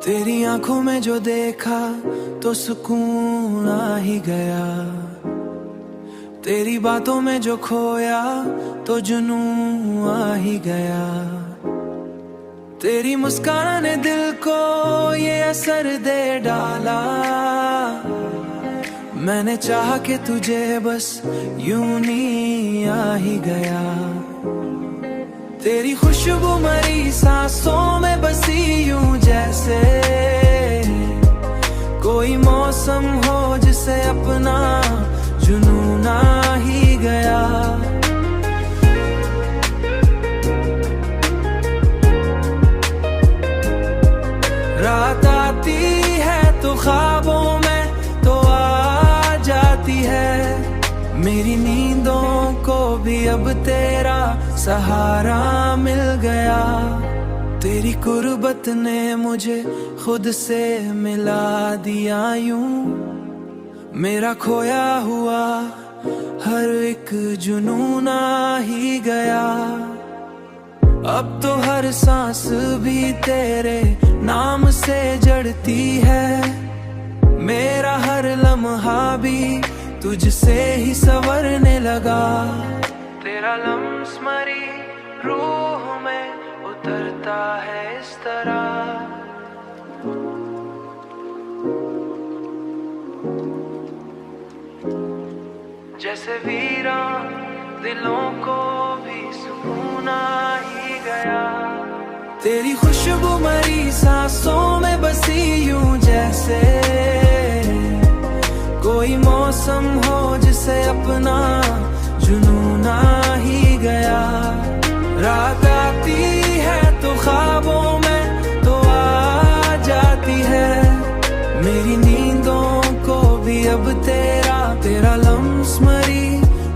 तेरी आंखों में जो देखा तो सुकून आ ही गया, तेरी बातों में जो खोया तो जुनून आ ही गया। तेरी मुस्कान ने दिल को ये असर दे डाला, मैंने चाहा कि तुझे बस यूं ही आ ही गया। तेरी खुशबू मरी सांसों में बसी यूं जैसे कोई मौसम हो जिसे अपना जुनून आ ही गया। रात आती है तो ख्वाबों में तो आ जाती है, मेरी नींदों को भी अब तेरा सहारा मिल गया। तेरी कुर्बत ने मुझे खुद से मिला दिया यूं, मेरा खोया हुआ हर एक जुनून आ ही गया। अब तो हर सांस भी तेरे नाम से जड़ती है, मेरा हर लम्हा भी तुझसे ही संवरने लगा। तेरा लम्स मरी रूह में उतरता है इस तरह, जैसे वीरान दिलों को भी सुकून आ ही गया। तेरी खुशबू मरी सांसों में बसी यूं जैसे कोई मौसम हो जिसे अपना जुनून आ ही गया। रात आती है तो ख्वाबों में तो आ जाती है, मेरी नींदों को भी अब तेरा लम्स मरी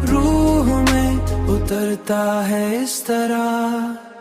रूह में उतरता है इस तरह।